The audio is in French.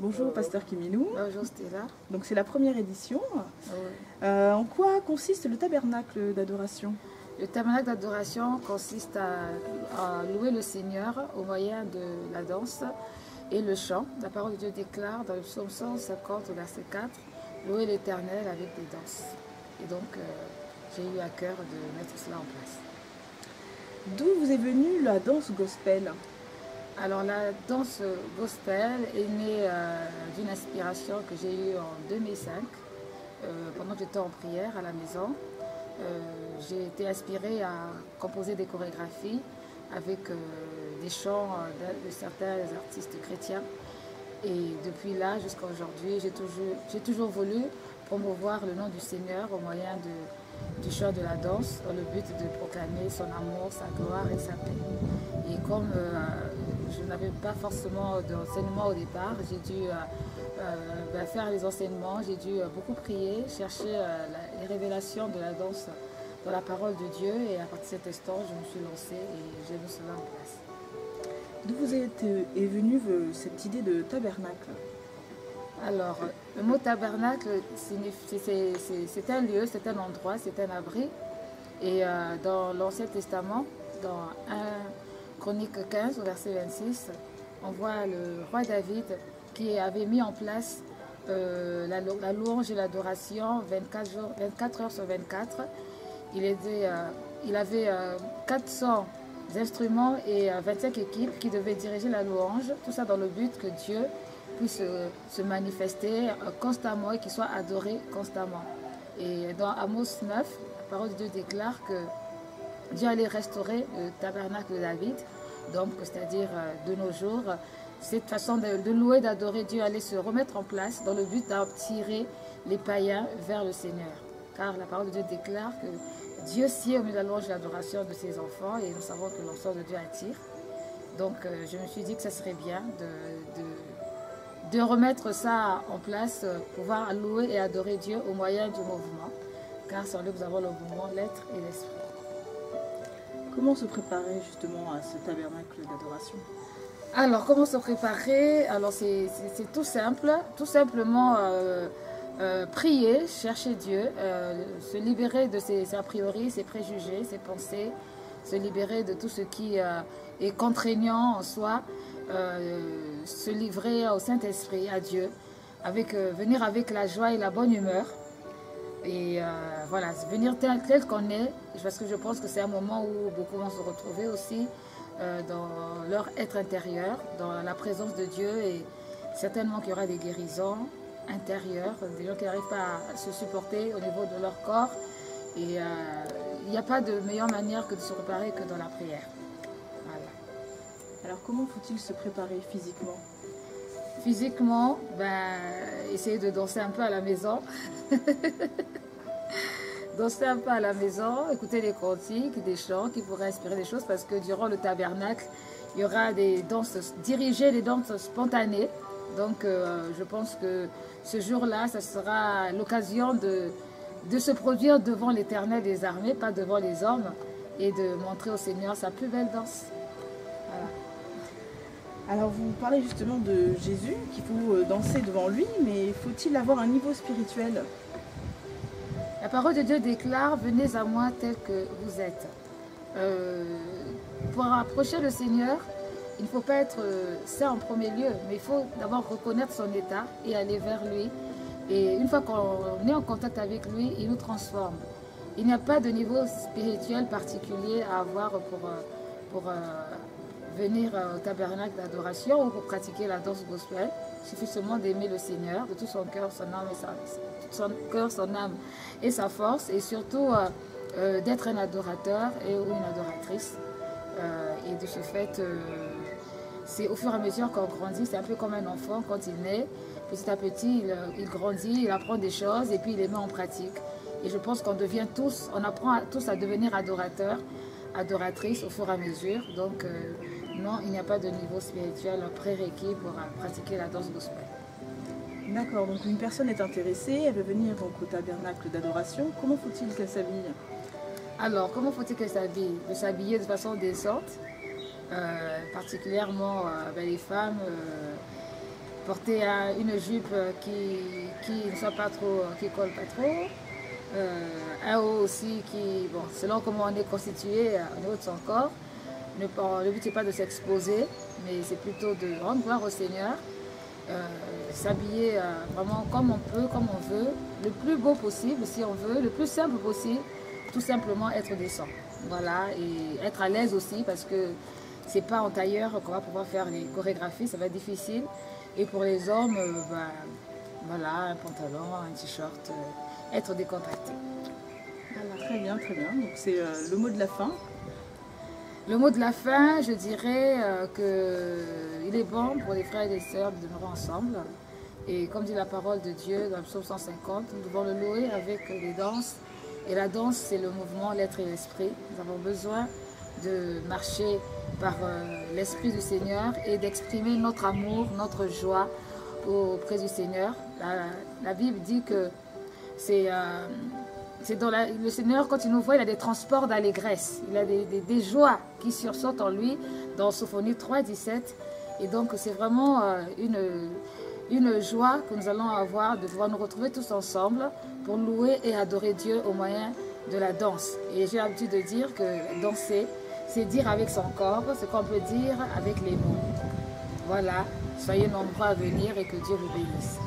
Bonjour, pasteur Kiminou. Bonjour Stella. Donc c'est la première édition. Oui. En quoi consiste le tabernacle d'adoration? Le tabernacle d'adoration consiste à louer le Seigneur au moyen de la danse et le chant. La parole de Dieu déclare dans le psaume 150 au verset 4, louer l'Éternel avec des danses. Et donc j'ai eu à cœur de mettre cela en place. D'où vous est venue la danse gospel? Alors la danse gospel est née d'une inspiration que j'ai eue en 2005, pendant que j'étais en prière à la maison. J'ai été inspirée à composer des chorégraphies avec des chants de certains artistes chrétiens. Et depuis là jusqu'à aujourd'hui, j'ai toujours voulu promouvoir le nom du Seigneur au moyen du chant de la danse, dans le but de proclamer son amour, sa gloire et sa paix. Et comme je n'avais pas forcément d'enseignement au départ, j'ai dû faire les enseignements, j'ai dû beaucoup prier, chercher les révélations de la danse dans la parole de Dieu, et à partir de cet instant, je me suis lancée et j'ai mis cela en place. D'où vous est venue cette idée de tabernacle? Alors, le mot tabernacle, c'est un lieu, c'est un endroit, c'est un abri. Et dans l'Ancien Testament, dans 1 Chronique 15, au verset 26, on voit le roi David qui avait mis en place la louange et l'adoration 24 heures sur 24. Il avait 400 instruments et 25 équipes qui devaient diriger la louange, tout ça dans le but que Dieu puisse se manifester constamment et qu'il soit adoré constamment. Et dans Amos 9, la parole de Dieu déclare que Dieu allait restaurer le tabernacle de David, donc c'est-à-dire de nos jours, cette façon de louer, d'adorer Dieu allait se remettre en place dans le but d'attirer les païens vers le Seigneur. Car la parole de Dieu déclare que Dieu sied au milieu de la louange et de l'adoration de ses enfants, et nous savons que l'encens de Dieu attire. Donc je me suis dit que ça serait bien de remettre ça en place, pouvoir louer et adorer Dieu au moyen du mouvement, car sans lui nous avons le mouvement, l'être et l'esprit. Comment se préparer justement à ce tabernacle d'adoration? Alors, comment se préparer? Alors, c'est tout simple, tout simplement prier, chercher Dieu, se libérer de ses a priori, ses préjugés, ses pensées, se libérer de tout ce qui est contraignant en soi, se livrer au Saint-Esprit, à Dieu, venir avec la joie et la bonne humeur. Et voilà, venir tel qu'on est, parce que je pense que c'est un moment où beaucoup vont se retrouver aussi dans leur être intérieur, dans la présence de Dieu, et certainement qu'il y aura des guérisons intérieures, des gens qui n'arrivent pas à se supporter au niveau de leur corps. Et il n'y a pas de meilleure manière que de se préparer que dans la prière. Voilà. Alors comment faut-il se préparer physiquement? Physiquement, essayer de danser un peu à la maison. Danser un peu à la maison, écouter des cantiques, des chants qui pourraient inspirer des choses, parce que durant le tabernacle, il y aura des danses dirigées, des danses spontanées. Donc je pense que ce jour-là, ça sera l'occasion de se produire devant l'Éternel des armées, pas devant les hommes, et de montrer au Seigneur sa plus belle danse. Voilà. Alors vous parlez justement de Jésus, qu'il faut danser devant lui, mais faut-il avoir un niveau spirituel? La parole de Dieu déclare, venez à moi tel que vous êtes. Pour approcher le Seigneur, il ne faut pas être saint en premier lieu, mais il faut d'abord reconnaître son état et aller vers lui. Et une fois qu'on est en contact avec lui, il nous transforme. Il n'y a pas de niveau spirituel particulier à avoir pour venir au tabernacle d'adoration ou pour pratiquer la danse gospel. Il suffit seulement d'aimer le Seigneur de tout son cœur, son âme et sa force, et surtout d'être un adorateur ou une adoratrice. Et de ce fait, c'est au fur et à mesure qu'on grandit, c'est un peu comme un enfant quand il naît. Petit à petit, il grandit, il apprend des choses et puis il les met en pratique. Et je pense qu'on devient tous, on apprend tous à devenir adorateurs, adoratrices au fur et à mesure. Donc non, il n'y a pas de niveau spirituel prérequis pour pratiquer la danse gospel. D'accord, donc une personne est intéressée, elle veut venir donc au tabernacle d'adoration. Comment faut-il qu'elle s'habille? Alors, comment faut-il qu'elle s'habille? De s'habiller de façon décente, particulièrement les femmes porter une jupe qui ne soit pas trop, qui colle pas trop. Un haut aussi qui, bon, selon comment on est constitué au niveau de son corps, le but n'est pas de s'exposer, mais c'est plutôt de rendre gloire au Seigneur, s'habiller vraiment comme on peut, comme on veut, le plus beau possible si on veut, le plus simple possible, tout simplement être décent. Voilà, et être à l'aise aussi parce que c'est pas en tailleur qu'on va pouvoir faire les chorégraphies, ça va être difficile. Et pour les hommes, voilà, un pantalon, un t-shirt, être décontracté. Voilà, très bien, très bien. Donc c'est le mot de la fin. Le mot de la fin, je dirais qu'il est bon pour les frères et les sœurs de demeurer ensemble. Et comme dit la parole de Dieu dans le psaume 150, nous devons le louer avec les danses. Et la danse, c'est le mouvement, l'être et l'esprit. Nous avons besoin de marcher par l'Esprit du Seigneur et d'exprimer notre amour, notre joie auprès du Seigneur. La Bible dit que c'est dans le Seigneur, quand il nous voit, il a des transports d'allégresse. Il a des joies qui sursautent en lui dans Sophonie 3, 17. Et donc, c'est vraiment une joie que nous allons avoir de pouvoir nous retrouver tous ensemble pour louer et adorer Dieu au moyen de la danse. Et j'ai l'habitude de dire que danser, c'est dire avec son corps ce qu'on peut dire avec les mots. Voilà, soyez nombreux à venir et que Dieu vous bénisse.